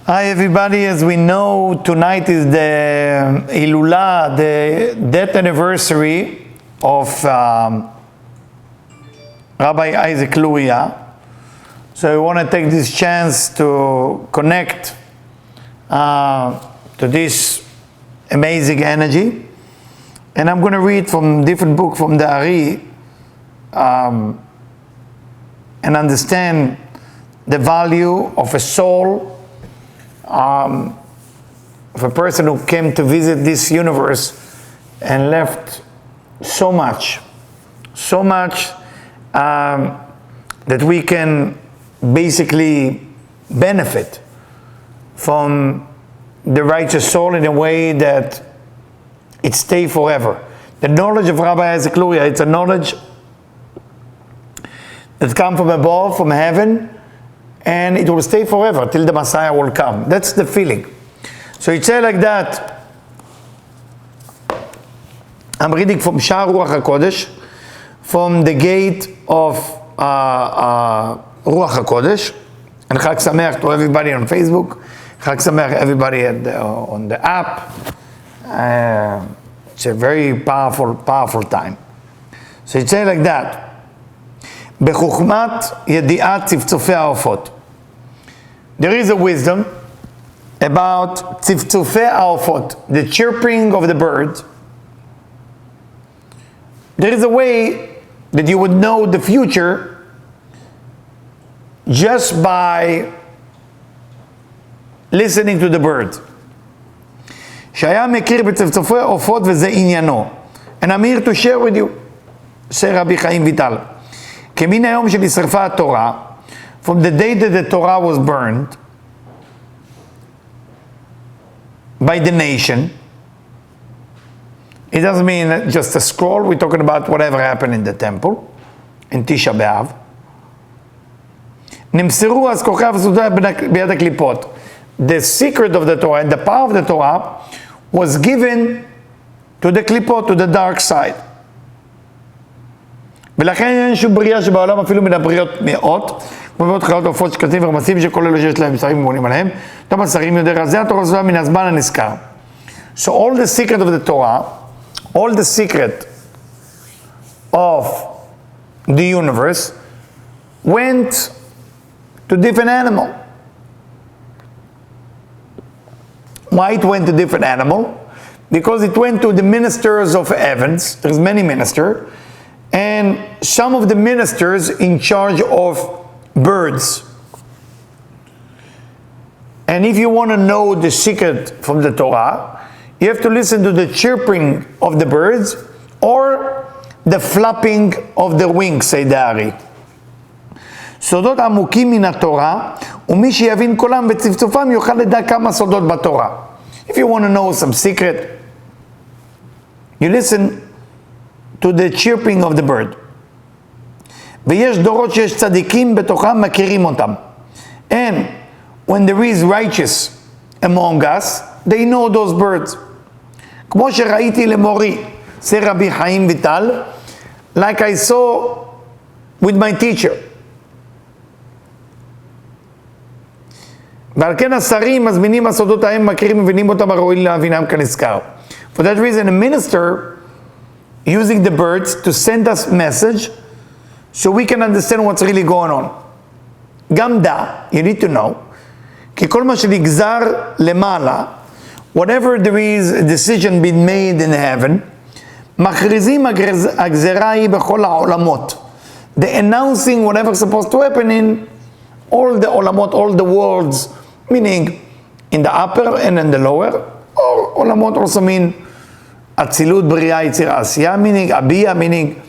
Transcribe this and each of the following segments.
Hi everybody, as we know, tonight is the Hilula, the death anniversary of Rabbi Isaac Luria. So we want to take this chance to connect to this amazing energy. And I'm going to read from different book from the Ari and understand the value of a soul, of a person who came to visit this universe and left so much that we can basically benefit from the righteous soul in a way that it stays forever. The knowledge of Rabbi Isaac Luria, it's a knowledge that comes from above, from heaven, and it will stay forever till the Messiah will come. That's the feeling. So it says like that. I'm reading from Sha'ar Ruach HaKodesh, from the gate of Ruach HaKodesh. And Chag Sameach to everybody on Facebook. Chag Sameach everybody on the app. It's a very powerful time. So it says like that. בחוכמת ידיעת צפצופי העופות. There is a wisdom about צפצופי העופות, the chirping of the birds. There is a way that you would know the future just by listening to the birds. שהיה מכיר בצפצופי העופות וזה עניינו. And I'm here to share with you, say Rabbi Chaim Vital. כמן היום שנשרפה התורה, from the day that the Torah was burned by the nation, it doesn't mean just a scroll, we're talking about whatever happened in the temple, in Tisha B'Av. נמסרו אז כוכב סודר ביד הקליפות. The secret of the Torah and the power of the Torah was given to the klipot, to the dark side. ולכן אין שום בריאה שבעולם אפילו מן הבריאות מאות, כמו מאות חיות עופות שקטים ורמסים שכולל שיש להם שרים ומונים עליהם, אותם השרים יודע רזה התורה זו מן הזמן הנזכר. So all the secret of the Torah, all the secret of the universe went to different animal. Why it went to different animal? Because it went to the ministers of heavens. There's many ministers. And some of the ministers in charge of birds. And if you want to know the secret from the Torah, you have to listen to the chirping of the birds or the flapping of the wings, say the Ari. סודות עמוקים מן התורה, ומי שיבין קולם וצפצופם יוכל לדע כמה סודות בתורה. If you want to know some secret, you listen to the chirping of the bird. ויש דורות שיש צדיקים בתוכם מכירים אותם. And when there is righteous among us, they know those birds. כמו שראיתי למורי, זה רבי חיים ויטל, like I saw with my teacher. ועל כן השרים מזמינים הסודות ההם מכירים מבינים אותם הראוי להבינם כנזכר. For that reason, a minister using the birds to send us message so we can understand what's really going on. גם דע, you need to know, כי כל מה שנגזר למעלה, whatever there is a decision being made in heaven, מכריזים הגזרה היא בכל העולמות. They're announcing whatever's supposed to happen in all the עולמות, all the worlds, meaning in the upper and in the lower, or עולמות also mean אצילות, בריאה, יצירה, עשייה, meaning אביה, meaning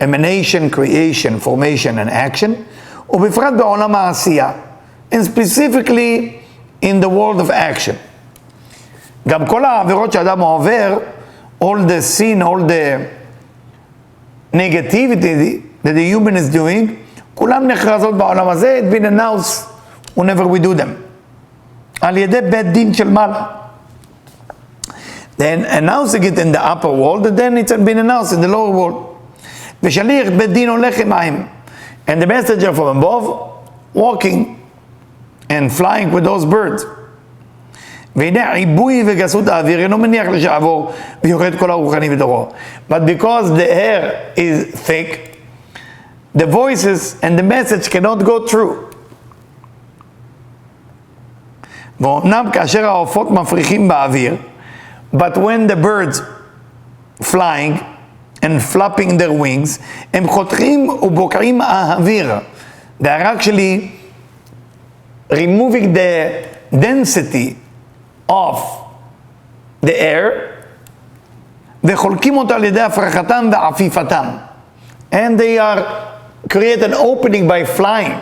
emanation, creation, formation and action, ובפרט בעולם העשייה, and specifically in the world of action. גם כל העבירות שאדם עובר, all the sin, all the negativity that the human is doing, כולם נחרזות בעולם הזה, it's been announced whenever we do them. על ידי בית דין של מעלה. Then announcing it in the upper world, and then it's been announced in the lower world. ושליח בית דין הולך עמהם. And the messenger from above walking and flying with those birds. והנה עיבוי וגסות האוויר אינו מניח לשעבור ויורד כל הרוחני בתוכו. But because the air is thick, the voices and the message cannot go through. ואומנם כאשר העופות מפריחים באוויר, but when the birds flying and flapping their wings, הם חותכים ובוקעים האוויר. They are actually removing the density of the air, וחולקים אותו על ידי הפרחתם ועפיפתם. And they are create an opening by flying.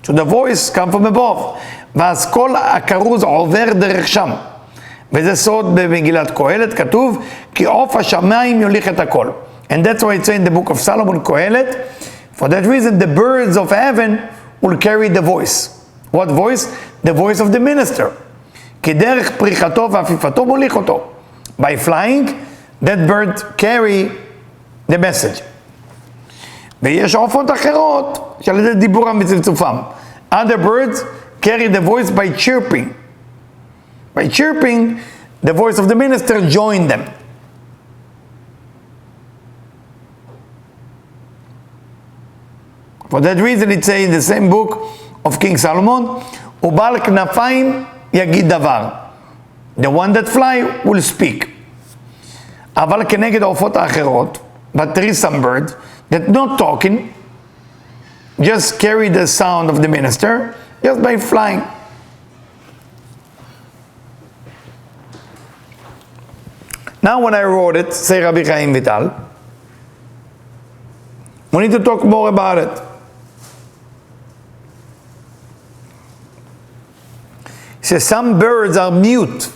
So the voice come from above. ואז כל הכרוז עובר דרך שם. וזה סוד במגילת קהלת, כתוב, כי עוף השמיים יוליך את הכל. And that's why it's in the book of Solomon, קהלת. For that reason, the birds of heaven will carry the voice. What voice? The voice of the minister. כי דרך פריחתו ועפיפתו מוליך אותו. By flying, that bird carry the message. ויש עופות אחרות שעל ידי דיבורם וצפצופם. Other birds carry the voice by chirping. By chirping, the voice of the minister join them. For that reason, it says in the same book of King Solomon, ובעל כנפיים יגיד דבר. The one that fly will speak. אבל כנגד העופות האחרות, but there is some bird that not talking, just carry the sound of the minister, just by flying. Now when I wrote it, say Rabbi Chaim Vital, we need to talk more about it. He says some birds are mute,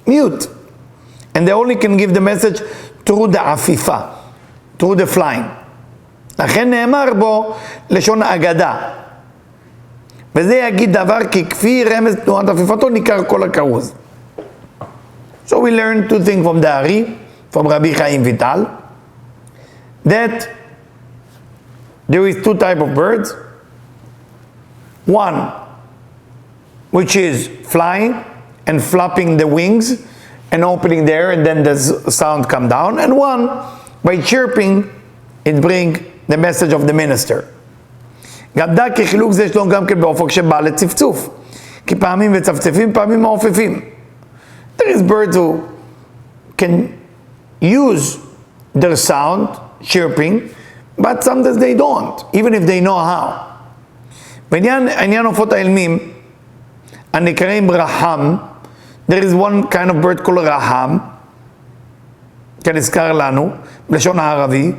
and they only can give the message through the afifa, through the flying. לכן נאמר בו לשון אגדה. וזה יגיד דבר כי כפי רמז תנועת עפיפתו ניכר כל הכרוז. So we learn two things from the Ari, from Rabbi Chaim Vital, that there is two types of birds. One, which is flying and flapping the wings and opening there, and then the sound come down. And one, by chirping, it bring the message of the minister. גם דע כי חילוק זה שלום גם כן באופק שבא לצפצוף. כי פעמים וצפצפים, פעמים מעופפים. There is birds who can use their sound, chirping, but sometimes they don't, even if they know how. בעניין עופות האילמים, הנקראים רחם, there is one kind of bird called רחם, כנזכר לנו, בלשון הערבי,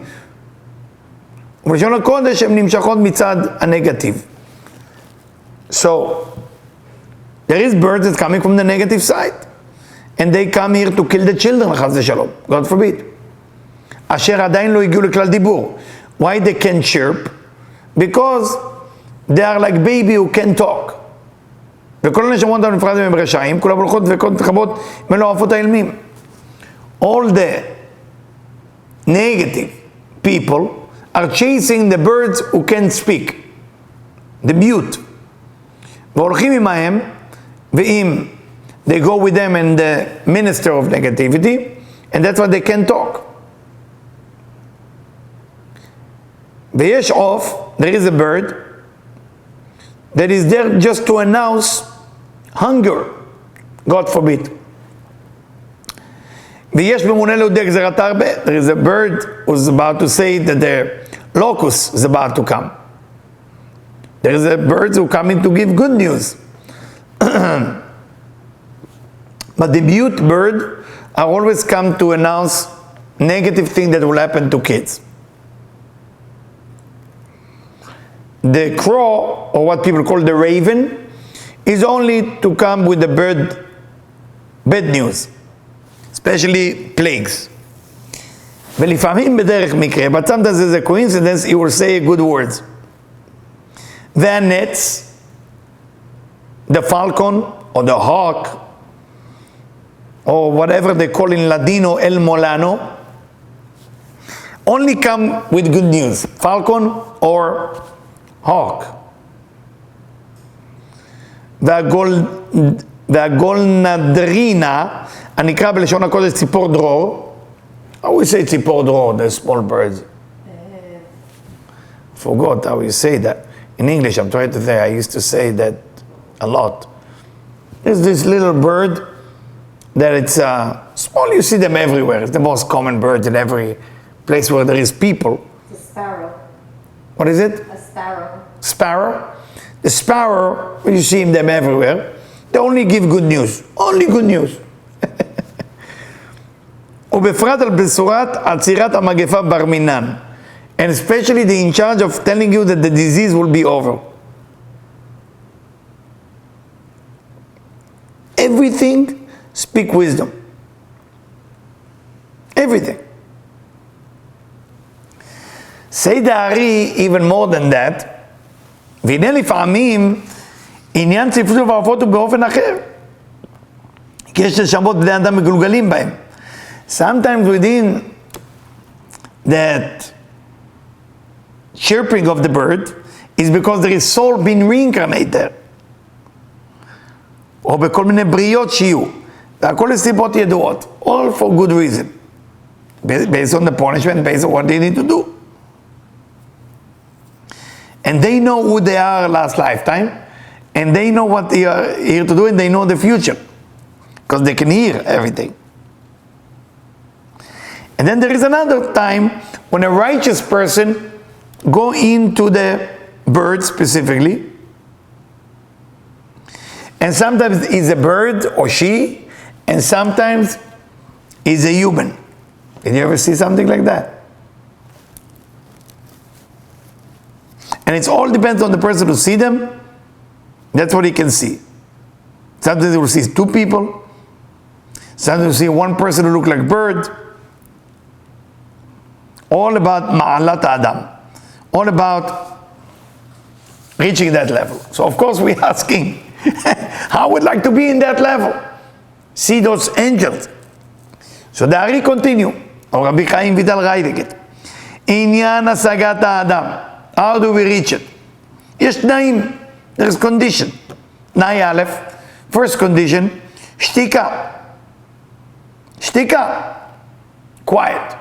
ובלשון הקודש הם נמשכות מצד הנגטיב. So, there is birds that's coming from the negative side. And they come here to kill the children, חס ושלום, God forbid. אשר עדיין לא הגיעו לכלל דיבור. Why they can chirp? Because they are like baby who can talk. וכל הנשמות הנפרדים הם רשעים, כולם הולכות וכל מתחבות מלא עופות האילמים. All the negative people are chasing the birds who can speak, the mute. והולכים עמהם, ואם they go with them and the minister of negativity, and that's why they can talk. ויש עוף, there is a bird that is there just to announce hunger, God forbid. ויש ממונה להודיע גזירת הרבה, there is a bird who's about to say that the locust is about to come. There is a bird who coming to give good news. But the mute bird are always come to announce negative thing that will happen to kids. The crow, or what people call the raven, is only to come with the bird bad news, especially plagues. ולפעמים בדרך מקרה, but sometimes there's a coincidence, he will say good words. והנץ, the falcon or the hawk, or whatever they call in Ladino el molano, only come with good news, falcon or hawk. והגולנדרינה, הנקרא בלשון הקודש ציפור דרור. How we say ציפור דרור, the small birds? Forgot how you say that. In English, I'm trying to say, I used to say that a lot. There's this little bird that it's small, you see them everywhere. It's the most common bird in every place where there is people. It's a sparrow. What is it? A sparrow. Sparrow. The sparrow, you see them everywhere. They only give good news. Only good news. ובפרט על בשורת עצירת המגפה בר מינן. And especially the in charge of telling you that the disease will be over. Everything, speak wisdom. Everything. Say the Ari even more than that. והנה לפעמים עניין צפצוף העופות הוא באופן אחר. כי יש נשמות בני אדם מגולגלים בהם. Sometimes within that chirping of the bird is because there is soul being reincarnated there. או בכל מיני בריות שיהיו. והכל לסיבות ידועות. All for good reason. Based on the punishment, based on what they need to do. And they know who they are last lifetime, and they know what they are here to do, and they know the future, because they can hear everything. And then there is another time when a righteous person go into the bird specifically, and sometimes he's a bird or she, and sometimes he's a human. Did you ever see something like that? And it all depends on the person who see them. That's what he can see. Sometimes he will see two people. Sometimes he will see one person who looks like a bird. All about ma'alat Adam. All about reaching that level. So of course we're asking, how would like to be in that level? See those angels. So the Ari continue. Or Rabbi Chaim Vital writing it. Inyan asagat Adam. How do we reach it? Yes, tnaim. There is condition. Tnai Aleph. First condition, shtika. Shtika. Quiet.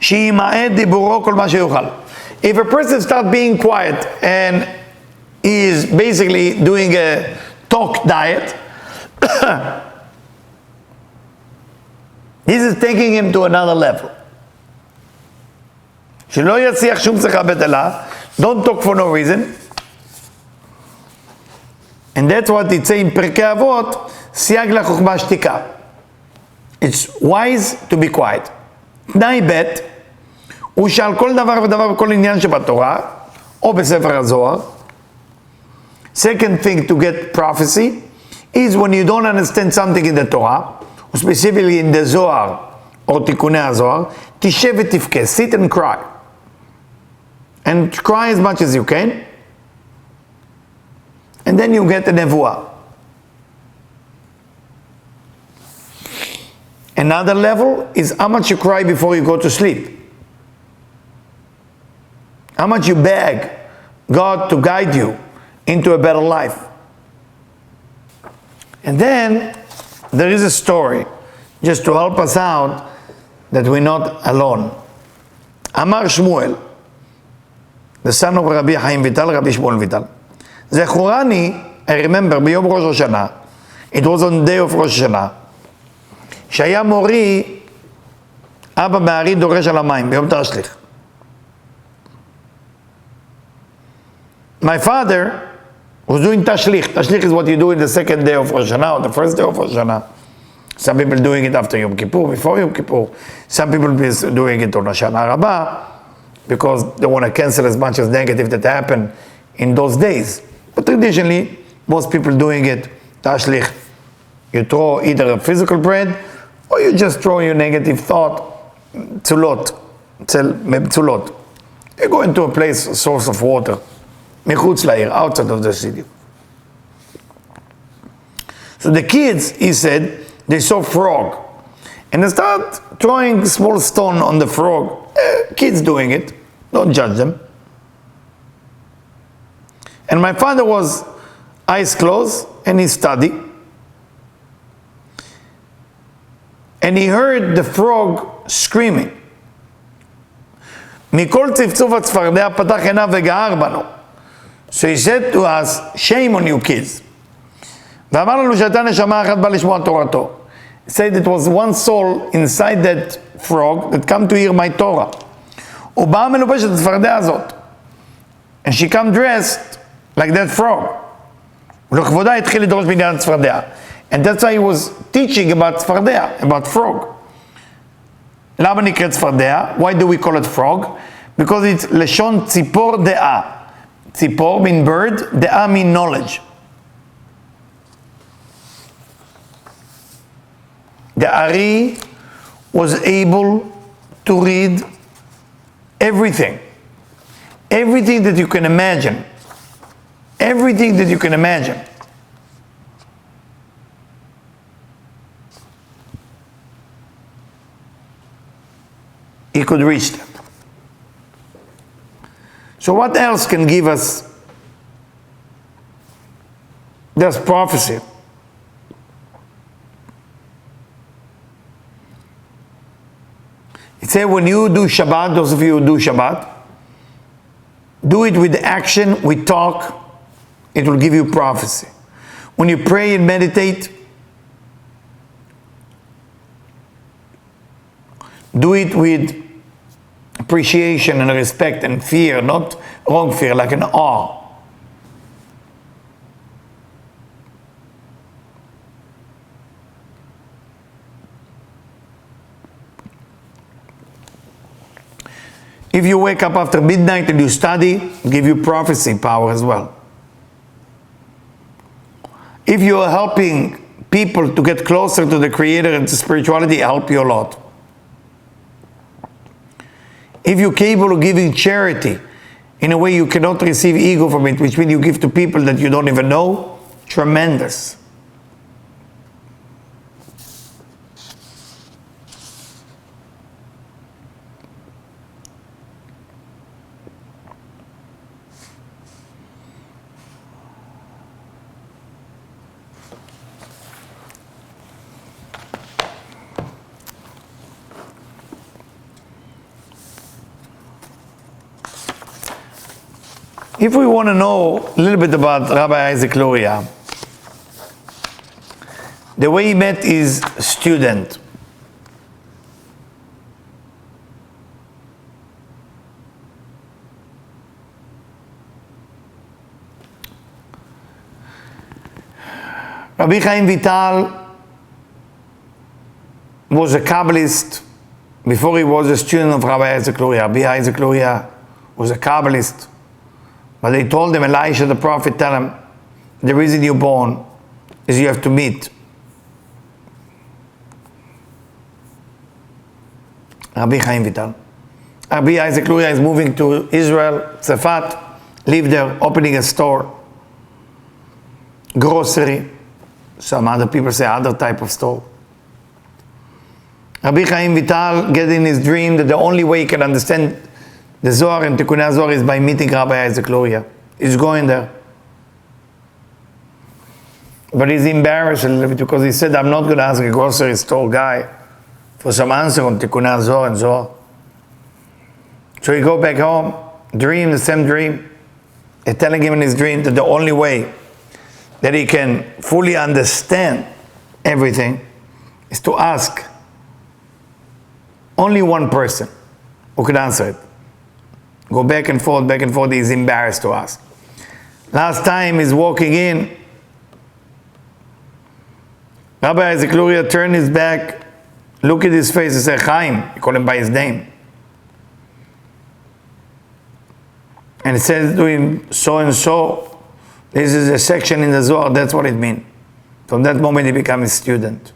Shi'ima'ed diburo kol ma sheyuchal. If a person starts being quiet and he is basically doing a talk diet, this is taking him to another level. שלא יציח שום שיחה בטלה, don't talk for no reason. And that's what it says in פרקי אבות, סייג לחוכמה שתיקה. It's wise to be quiet. תנאי ב' הוא שעל כל דבר ודבר וכל עניין שבתורה, או בספר הזוהר. Second thing to get prophecy is when you don't understand something in the Torah, or specifically in the Zohar, or תיקוני הזוהר, תשב ותבכה, sit and cry. And cry as much as you can. And then you get a nevuah. Another level is how much you cry before you go to sleep. How much you beg God to guide you into a better life. And then there is a story, just to help us out, that we're not alone. Amar Shmuel, the son of Rabbi Chaim Vital, Rabbi Shmuel Vital. Zechurani, I remember, ביום ראש השנה, it was on the day of ראש השנה, שהיה מורי, אבא מהרי דורש על המים, ביום תשליך. My father was doing tashlich. Tashlich is what you do in the second day of Rosh Hashanah, or the first day of Rosh Hashanah. Some people doing it after Yom Kippur, before Yom Kippur. Some people doing it on Hoshana Rabbah, because they want to cancel as much as negative that happened in those days. But traditionally, most people doing it, tashlich. You throw either a physical bread, or you just throw your negative thought, tzulot. You go into a place, a source of water, mechutz la'ir, outside of the city. So the kids, he said, they saw frog. And they start throwing small stone on the frog. Kids doing it, don't judge them. And my father was eyes closed and he studied. And he heard the frog screaming. מכל צפצוף הצפרדע פתח עיניו וגער בנו. So he said to us, shame on you kids. ואמר לנו שהייתה נשמה אחת באה לשמוע תורתו. He said it was one soul inside that frog that come to hear my Torah. ובאה מלובשת הצפרדע הזאת. And she come dressed like that frog. ולכבודה התחיל לדרוש בעניין הצפרדע. And that's why he was teaching about צפרדע, about frog. למה נקראת צפרדע? Why do we call it frog? Because it's לשון ציפור דעה. ציפור mean bird, דעה mean knowledge. The Ari was able to read everything. Everything that you can imagine. Everything that you can imagine. He could reach them. So what else can give us this prophecy? It says when you do Shabbat, those of you who do Shabbat, do it with action, with talk, it will give you prophecy. When you pray and meditate, do it with appreciation and respect and fear, not wrong fear, like an awe. If you wake up after midnight and you study, give you prophecy power as well. If you are helping people to get closer to the Creator and to spirituality, help you a lot. If you're capable of giving charity in a way you cannot receive ego from it, which means you give to people that you don't even know, tremendous. If we want to know a little bit about Rabbi Isaac Luria, the way he met his student, Rabbi Chaim Vital was a Kabbalist before he was a student of Rabbi Isaac Luria. Rabbi Isaac Luria was a Kabbalist. But they told him, Elisha the prophet, tell him, the reason you're born is you have to meet Rabbi Chaim Vital. Rabbi Isaac Luria is moving to Israel, Tzafat, live there, opening a store, grocery, some other people say other type of store. Rabbi Chaim Vital get in his dream that the only way he can understand the Zohar and Tikkunei Zohar is by meeting Rabbi Isaac Luria. He's going there. But he's embarrassed a little bit because he said, I'm not going to ask a grocery store guy for some answer on Tikkunei Zohar and Zohar. So he go back home, dream the same dream. They're telling him in his dream that the only way that he can fully understand everything is to ask only one person who can answer it. Go back and forth, he's embarrassed to ask. Last time he's walking in, Rabbi Isaac Luria turned his back, look at his face and said, Chaim, he called him by his name. And it says to him, so and so, this is a section in the Zohar, that's what it means. From that moment he became a student.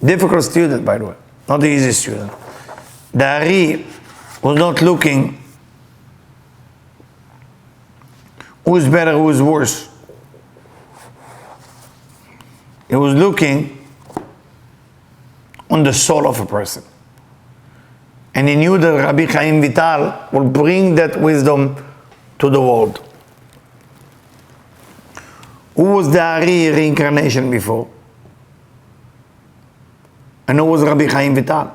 Difficult student, by the way, not the easy student. The Ari was not looking who's better, who's worse. He was looking on the soul of a person. And he knew that Rabbi Chaim Vital will bring that wisdom to the world. Who was the Ari reincarnation before? And who was Rabbi Chaim Vital?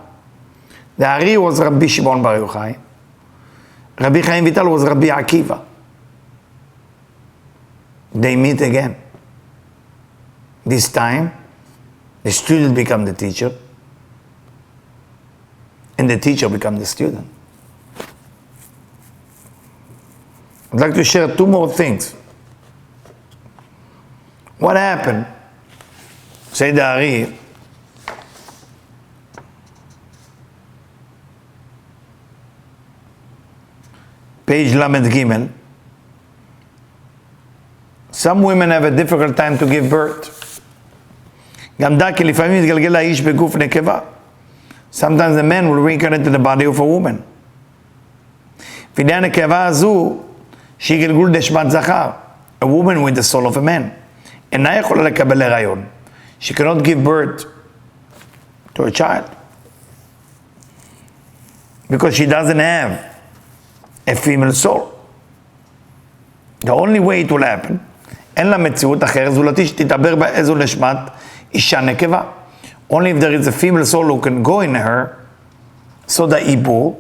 The Ari was Rabbi Shimon Bar Yochai. Rabbi Chaim Vital was Rabbi Akiva. They meet again. This time, the student becomes the teacher, and the teacher becomes the student. I'd like to share two more things. What happened? Say the Ari. Page Lamed Gimel. Some women have a difficult time to give birth. גם דע כי לפעמים מתגלגל האיש בגוף נקבה. Sometimes a man will reincarnate in the body of a woman. וידי הנקבה הזו, שהיא גלגול נשמת זכר. A woman with the soul of a man. אינה יכולה לקבל הריון. She cannot give birth to a child. Because she doesn't have a female soul. The only way it will happen, אין לה מציאות אחרת, זולתי שתתעבר בה איזו נשמת אישה נקבה. Only if there is a female soul who can go in her, so the ibur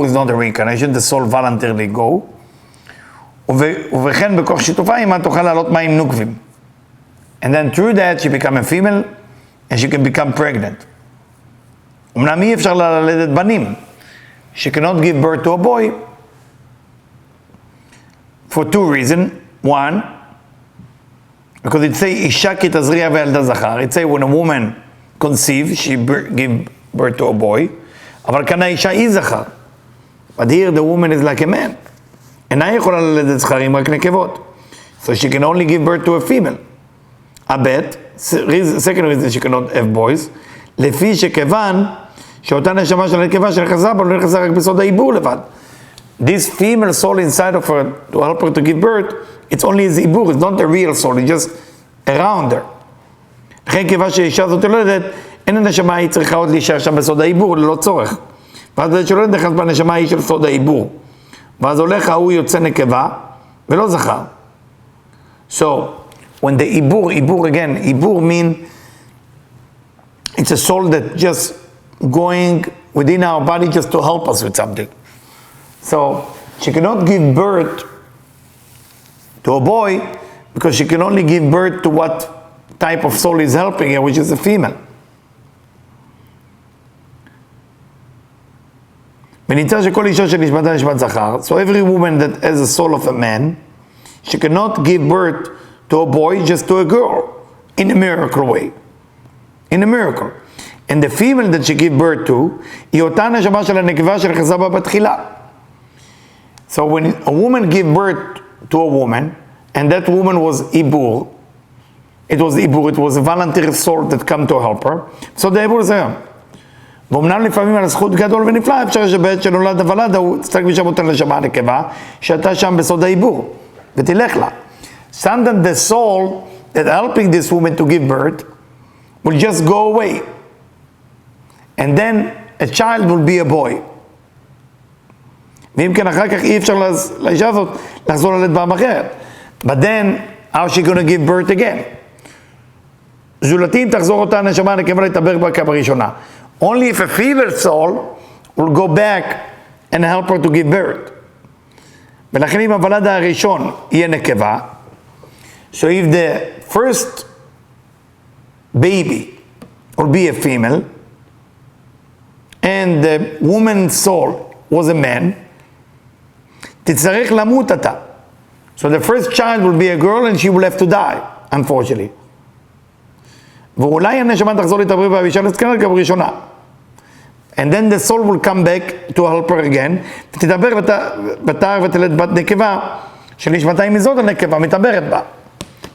is not a reincarnation, the soul voluntarily go, ובכן בכוח שיתופה עמה תוכל לעלות מים נוקבים. And then through that she become a female, and she can become pregnant. אמנם אי אפשר ללדת בנים. She cannot give birth to a boy, for two reasons. One, because it says, Isha ki tazriya ve'elda zachar. It says when a woman conceives, she give birth to a boy. אבל כאן האישה היא זכר. But here the woman is like a man. אינה יכולה ללדת זכרים, רק נקבות. So she can only give birth to a female. הבט, second reason she cannot have boys, לפי שכיוון שאותה נשמה של הנקבה שנכנסה בה, לא נכנסה רק בסוד העיבור לבד. This female soul inside of her, to help her to give birth, it's only his ibur, it's not the real soul, it's just around her. לכן כיוון שהאישה הזאת יולדת, אין הנשמה היא צריכה עוד להישאר שם בסוד העיבור, ללא צורך. ואז זה שלא נכנס בנשמה היא של סוד העיבור. ואז הולך ההוא יוצא נקבה, ולא זכר. So, when the ibur again, ibur mean, it's a soul that just going within our body just to help us with something. So, she cannot give birth to a boy because she can only give birth to what type of soul is helping her, which is a female. ונמצא שכל אישה שנשמתה נשמת זכר, so every woman that has a soul of a man, she cannot give birth to a boy, just to a girl, in a miracle way. In a miracle. And the female that she give birth to, היא אותה נשמה של הנקבה שנכנסה בה בתחילה. So when a woman give birth to a woman, and that woman was ibur, it was a voluntary soul that come to help her, so the ibur is her. ואומנם לפעמים על הזכות גדול ונפלא, אפשר שבעת שנולד הוולד, הוא צריך בשם אותה לשמה הנקבה, שאתה שם בסוד העיבור, ותלך לה. Sometimes the soul that helping this woman to give birth will just go away. And then a child will be a boy. ואם כן אחר כך אי אפשר לאישה הזאת לחזור ללדת פעם אחרת. But then, how is she going to give birth again? זולתי אם תחזור אותה הנשמה הנקבה להתעבר בה כבראשונה. Only if a female soul will go back and help her to give birth. ולכן אם הוולד הראשון יהיה נקבה, so if the first baby will be a female, and the woman's soul was a man, תצטרך למות אתה. So the first child will be a girl and she will have to die, unfortunately. ואולי הנשמה תחזור להתעבר והאישה נזכרת כבראשונה. And then the soul will come back to help her again, ותדבר בתר ותלד בת נקבה, שנשמתה היא מזאת הנקבה, מתעברת בה.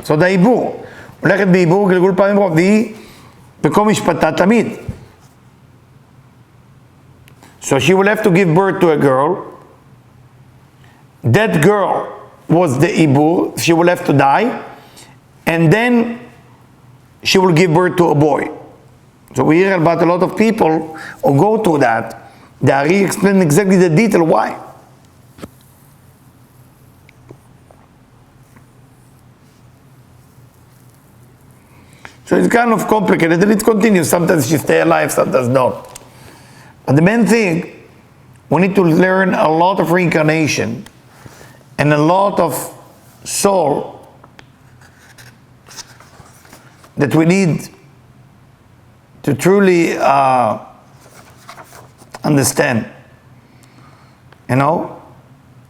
So the עיבור. הולכת בעיבור גלגול פעמים רוב, והיא בכל משפטה תמיד. So she will have to give birth to a girl. That girl was the ibur, she will have to die, and then she will give birth to a boy. So we hear about a lot of people who go through that. The Ari explained exactly the detail why. So it's kind of complicated, and it continues. Sometimes you stay alive, sometimes not. But the main thing, we need to learn a lot of reincarnation and a lot of soul that we need to truly understand. You know,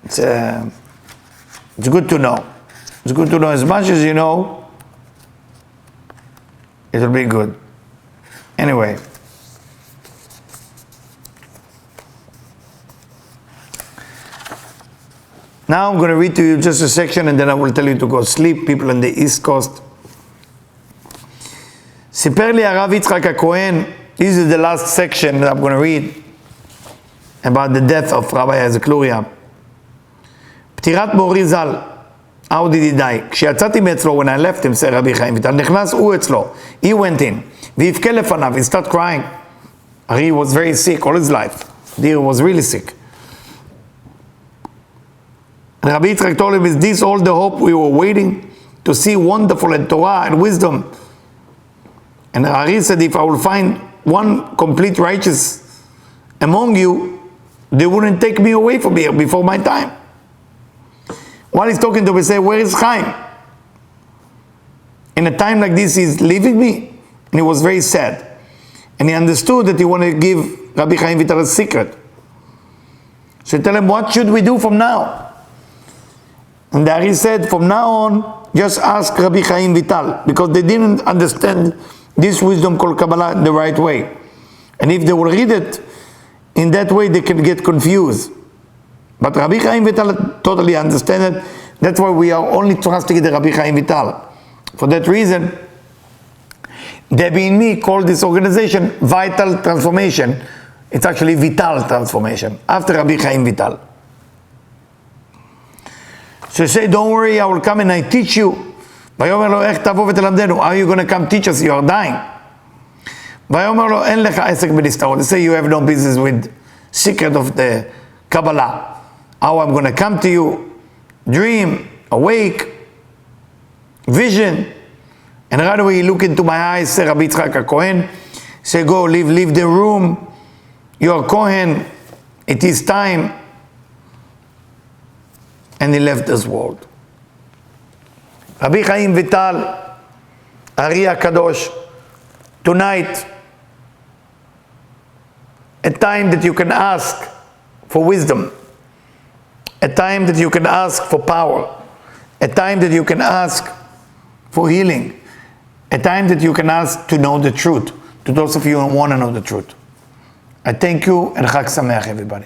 it's good to know. It's good to know as much as you know. It'll be good. Anyway. Now I'm going to read to you just a section and then I will tell you to go sleep, people on the East Coast. סיפר לי הרב יצחק הכהן, this is the last section that I'm going to read about the death of Rabbi Isaac Luria. פטירת מורי ז"ל, how did he die? כשיצאתי מאצלו, when I left him, say רבי חיים ויטל, נכנס הוא אצלו, he went in, ויבכה לפניו, he started crying. He was very sick all his life. He was really sick. And Rabbi Yitzchak told him, is this all the hope we were waiting to see wonderful and Torah and wisdom? And Ari said, if I will find one complete righteous among you, they wouldn't take me away from here before my time. While he's talking to me, say, where is Chaim? In a time like this, he's leaving me. And he was very sad. And he understood that he wanted to give Rabbi Chaim Vital a secret. So he told him, what should we do from now? And the Ari said, from now on, just ask Rabbi Chaim Vital, because they didn't understand this wisdom called Kabbalah the right way. And if they will read it in that way, they can get confused. But Rabbi Chaim Vital totally understand it. That's why we are only trusting the Rabbi Chaim Vital. For that reason, Debbie and me call this organization Vital Transformation. It's actually Vital Transformation, after Rabbi Chaim Vital. So say, don't worry, I will come and I teach you. ויאמר לו, איך תבוא ותלמדנו? How are you going to come teach us? You are dying. ויאמר לו, אין לך עסק בנסתרות. They say, you have no business with secret of the Kabbalah. How I'm going to come to you, dream, awake, vision. And right away he look into my eyes, say Rabbi Yitzchak HaKohen, say, go, leave the room. You are Kohen. It is time. And he left this world. Rabbi Chaim Vital, Ari HaKadosh, tonight, a time that you can ask for wisdom, a time that you can ask for power, a time that you can ask for healing, a time that you can ask to know the truth, to those of you who want to know the truth. I thank you and Chag Sameach, everybody.